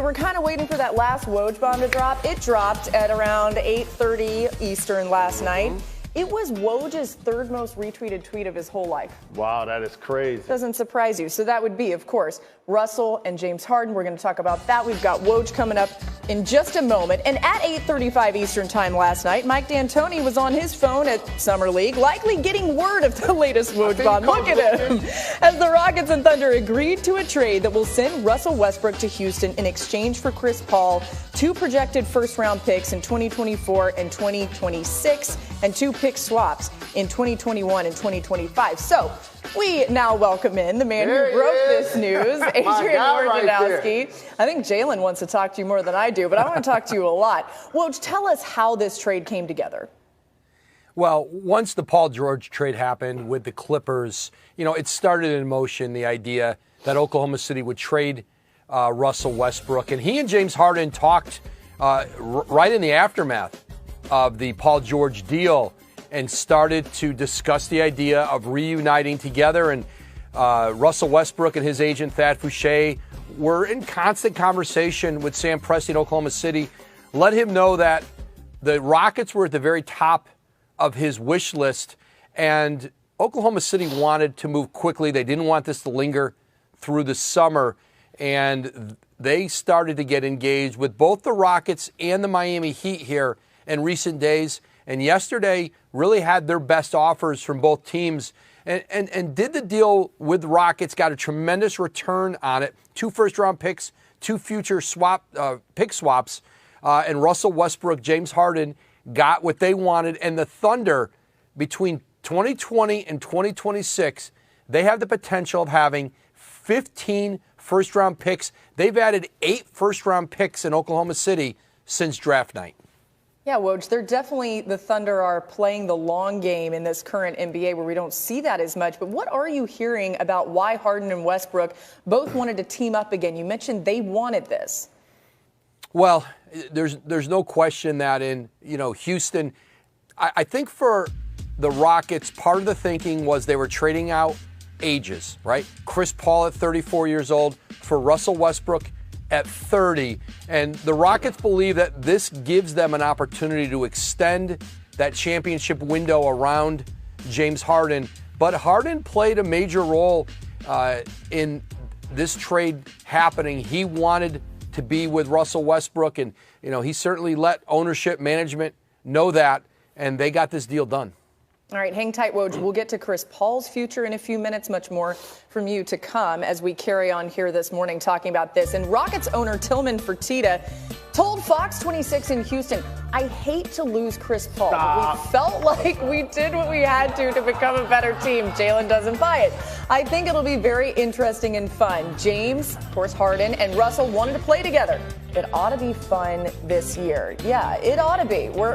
we're kind of waiting for that last Woj bomb to drop. It dropped at around 8:30 Eastern last night. It was Woj's third most retweeted tweet of his whole life. Wow, that is crazy. Doesn't surprise you. So that would be, of course, Russell and James Harden. We're going to talk about that. We've got Woj coming up in just a moment. And at 8:35 Eastern time last night, Mike D'Antoni was on his phone at Summer League, likely getting word of the latest Woj bomb. Look at him. As the Rockets and Thunder agreed to a trade that will send Russell Westbrook to Houston in exchange for Chris Paul, 2 projected first-round picks in 2024 and 2026, and 2 pick swaps in 2021 and 2025. So we now welcome in the man who broke this news, Adrian Wojnarowski. I think Jalen wants to talk to you more than I do, but I want to talk to you a lot. Woj, tell us how this trade came together. Well, once the Paul George trade happened with the Clippers, it started in motion the idea that Oklahoma City would trade Russell Westbrook. And he and James Harden talked right in the aftermath of the Paul George deal and started to discuss the idea of reuniting together. And Russell Westbrook and his agent, Thad Fouché, were in constant conversation with Sam Presti in Oklahoma City, let him know that the Rockets were at the very top of his wish list, and Oklahoma City wanted to move quickly. They didn't want this to linger through the summer, and they started to get engaged with both the Rockets and the Miami Heat here in recent days. And yesterday really had their best offers from both teams and did the deal with the Rockets, got a tremendous return on it. 2 first-round picks, 2 future pick swaps, and Russell Westbrook, James Harden got what they wanted. And the Thunder, between 2020 and 2026, they have the potential of having 15 first-round picks. They've added 8 first-round picks in Oklahoma City since draft night. Yeah, Woj, the Thunder are playing the long game in this current NBA where we don't see that as much. But what are you hearing about why Harden and Westbrook both wanted to team up again? You mentioned they wanted this. Well, there's no question that in, Houston, I think for the Rockets, part of the thinking was they were trading out ages, right? Chris Paul at 34 years old for Russell Westbrook at 30. And the Rockets believe that this gives them an opportunity to extend that championship window around James Harden. But Harden played a major role in this trade happening. He wanted to be with Russell Westbrook, and he certainly let ownership, management know that, and they got this deal done. All right, hang tight, Woj. We'll get to Chris Paul's future in a few minutes. Much more from you to come as we carry on here this morning talking about this. And Rockets owner Tillman Fertitta told Fox 26 in Houston, "I hate to lose Chris Paul. We felt like we did what we had to become a better team." Jalen doesn't buy it. "I think it'll be very interesting and fun. James, of course, Harden, and Russell wanted to play together. It ought to be fun this year." Yeah, it ought to be. We're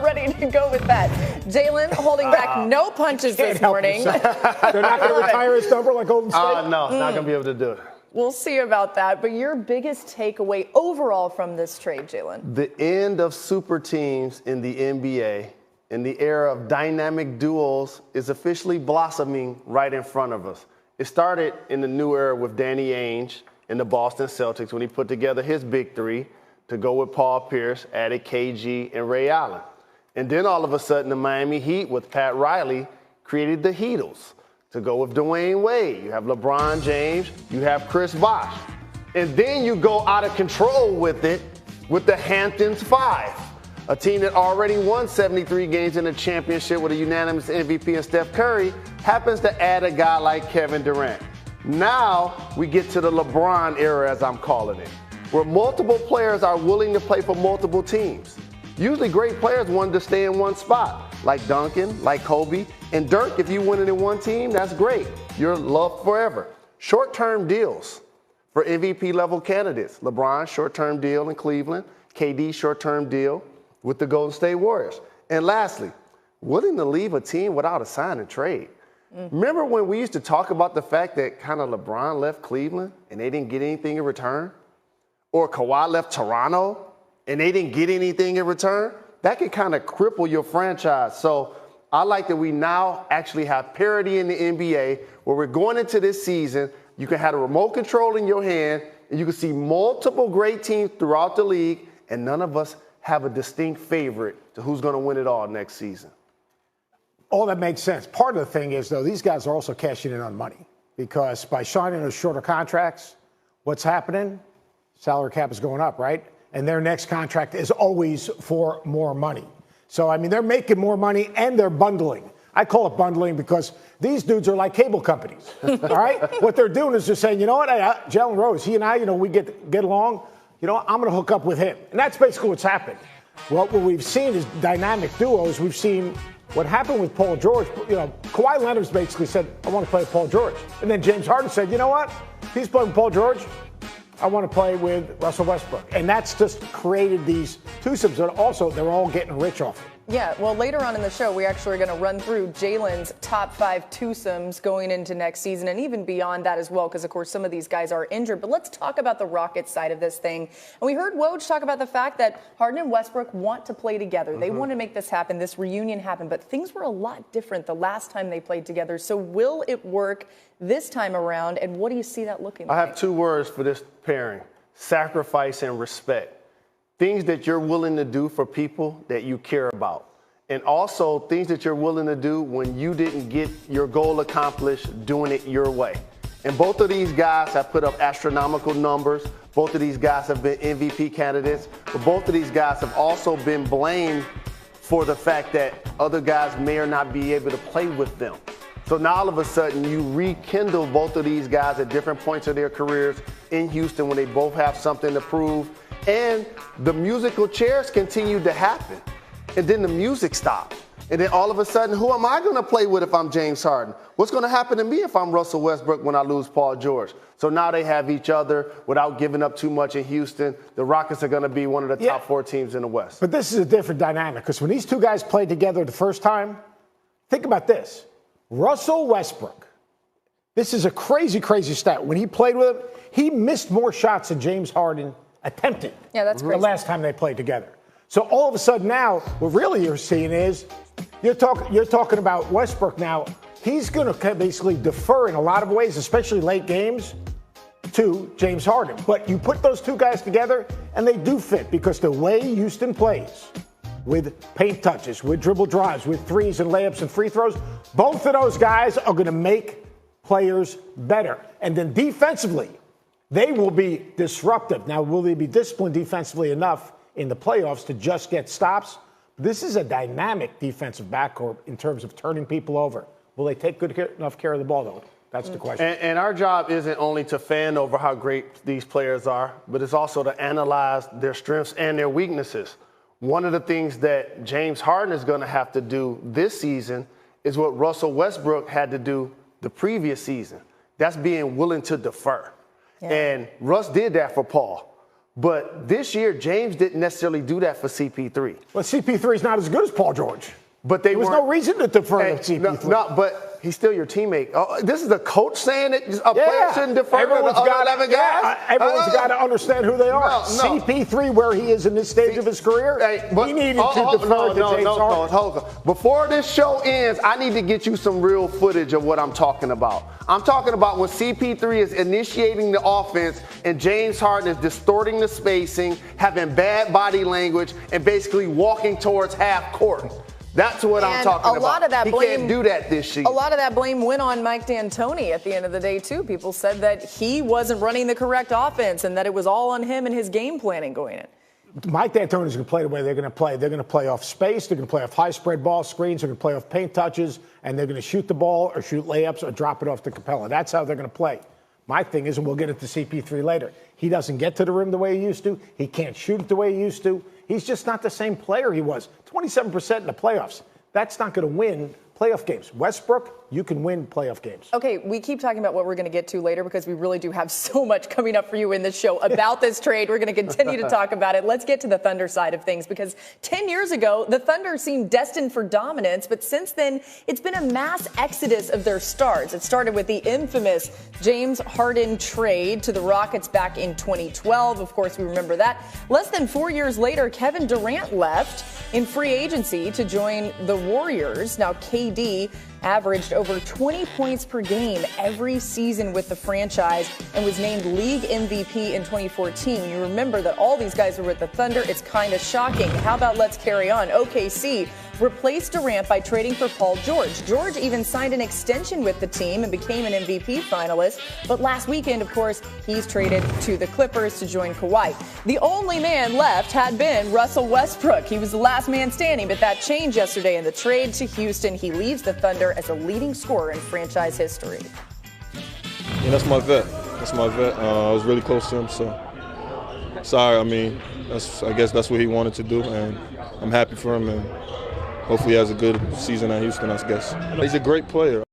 ready to go with that. Jalen holding back no punches this morning. They're not going to retire his number like Golden State? No, not going to be able to do it. We'll see about that. But your biggest takeaway overall from this trade, Jalen? The end of super teams in the NBA and the era of dynamic duos is officially blossoming right in front of us. It started in the new era with Danny Ainge in the Boston Celtics when he put together his big 3 to go with Paul Pierce, added KG and Ray Allen. And then all of a sudden the Miami Heat with Pat Riley created the Heatles to go with Dwayne Wade. You have LeBron James, you have Chris Bosh. And then you go out of control with it with the Hamptons 5, a team that already won 73 games in a championship with a unanimous MVP in Steph Curry, happens to add a guy like Kevin Durant. Now we get to the LeBron era, as I'm calling it, where multiple players are willing to play for multiple teams. Usually great players wanted to stay in one spot, like Duncan, like Kobe. And Dirk, if you win it in one team, that's great. You're loved forever. Short-term deals for MVP level candidates. LeBron, short-term deal in Cleveland. KD, short-term deal with the Golden State Warriors. And lastly, willing to leave a team without a sign and trade. Remember when we used to talk about the fact that kind of LeBron left Cleveland and they didn't get anything in return? Or Kawhi left Toronto and they didn't get anything in return? That could kind of cripple your franchise. So I like that we now actually have parity in the NBA where we're going into this season. You can have a remote control in your hand and you can see multiple great teams throughout the league, and none of us have a distinct favorite to who's going to win it all next season. All that makes sense. Part of the thing is, though, these guys are also cashing in on money because by signing those shorter contracts, what's happening? Salary cap is going up, right? And their next contract is always for more money. So, I mean, they're making more money and they're bundling. I call it bundling because these dudes are like cable companies, all right? What they're doing is they're saying, you know what, Jalen Rose, he and I, we get along. I'm going to hook up with him. And that's basically what's happened. Well, what we've seen is dynamic duos. We've seen what happened with Paul George. Kawhi Leonard's basically said, I want to play with Paul George. And then James Harden said, you know what, he's playing with Paul George. I want to play with Russell Westbrook. And that's just created these twosomes. And also, they're all getting rich off it. Yeah, well, later on in the show, we actually are going to run through Jalen's top 5 twosomes going into next season and even beyond that as well, because, of course, some of these guys are injured. But let's talk about the Rockets side of this thing. And we heard Woj talk about the fact that Harden and Westbrook want to play together. Mm-hmm. They want to make this happen, this reunion happen. But things were a lot different the last time they played together. So will it work this time around? And what do you see that looking like? I have 2 words for this pairing: sacrifice and respect. Things that you're willing to do for people that you care about. And also things that you're willing to do when you didn't get your goal accomplished doing it your way. And both of these guys have put up astronomical numbers. Both of these guys have been MVP candidates. But both of these guys have also been blamed for the fact that other guys may or not be able to play with them. So now all of a sudden you rekindle both of these guys at different points of their careers in Houston when they both have something to prove. And the musical chairs continued to happen. And then the music stopped. And then all of a sudden, who am I going to play with if I'm James Harden? What's going to happen to me if I'm Russell Westbrook when I lose Paul George? So now they have each other without giving up too much in Houston. The Rockets are going to be one of the top 4 teams in the West. But this is a different dynamic because when these two guys played together the first time, think about this. Russell Westbrook, this is a crazy, crazy stat. When he played with him, he missed more shots than James Harden attempted. Yeah, that's crazy. The last time they played together. So all of a sudden now, what really you're seeing is you're talking about Westbrook now. He's going to basically defer in a lot of ways, especially late games, to James Harden. But you put those two guys together, and they do fit because the way Houston plays, with paint touches, with dribble drives, with threes and layups and free throws, both of those guys are going to make players better. And then defensively, they will be disruptive. Now, will they be disciplined defensively enough in the playoffs to just get stops? This is a dynamic defensive backcourt in terms of turning people over. Will they take enough care of the ball, though? That's the question. And our job isn't only to fan over how great these players are, but it's also to analyze their strengths and their weaknesses. One of the things that James Harden is going to have to do this season is what Russell Westbrook had to do the previous season. That's being willing to defer. Yeah. And Russ did that for Paul. But this year, James didn't necessarily do that for CP3. Well, CP3 is not as good as Paul George. But there was no reason to defer to CP3. No, but he's still your teammate. Oh, this is a coach saying that a player shouldn't defer to the other 11 guys? Everyone's got to understand who they are. No. CP3, where he is in this stage of his career, he needed to defer to James Harden. Hold on. Before this show ends, I need to get you some real footage of what I'm talking about. I'm talking about when CP3 is initiating the offense and James Harden is distorting the spacing, having bad body language, and basically walking towards half court. That's what I'm talking about. A lot of that blame, he can't do that this season. A lot of that blame went on Mike D'Antoni at the end of the day, too. People said that he wasn't running the correct offense and that it was all on him and his game planning going in. Mike D'Antoni is going to play the way they're going to play. They're going to play off space. They're going to play off high spread ball screens. They're going to play off paint touches. And they're going to shoot the ball or shoot layups or drop it off to Capella. That's how they're going to play. My thing is, and we'll get it to CP3 later, he doesn't get to the rim the way he used to. He can't shoot it the way he used to. He's just not the same player he was. 27% in the playoffs. That's not going to win playoff games. Westbrook, you can win playoff games. Okay, we keep talking about what we're going to get to later because we really do have so much coming up for you in this show about this trade. We're going to continue to talk about it. Let's get to the Thunder side of things because 10 years ago, the Thunder seemed destined for dominance, but since then, it's been a mass exodus of their stars. It started with the infamous James Harden trade to the Rockets back in 2012. Of course, we remember that. Less than 4 years later, Kevin Durant left in free agency to join the Warriors. Now, KD averaged over 20 points per game every season with the franchise and was named league MVP in 2014. You remember that all these guys were with the Thunder. It's kind of shocking. How about let's carry on? OKC replaced Durant by trading for Paul George. George even signed an extension with the team and became an MVP finalist. But last weekend, of course, he's traded to the Clippers to join Kawhi. The only man left had been Russell Westbrook. He was the last man standing, but that changed yesterday in the trade to Houston. He leaves the Thunder as a leading scorer in franchise history. Yeah, that's my vet. I was really close to him, so sorry. I mean, I guess that's what he wanted to do, and I'm happy for him, and hopefully he has a good season at Houston, I guess. He's a great player.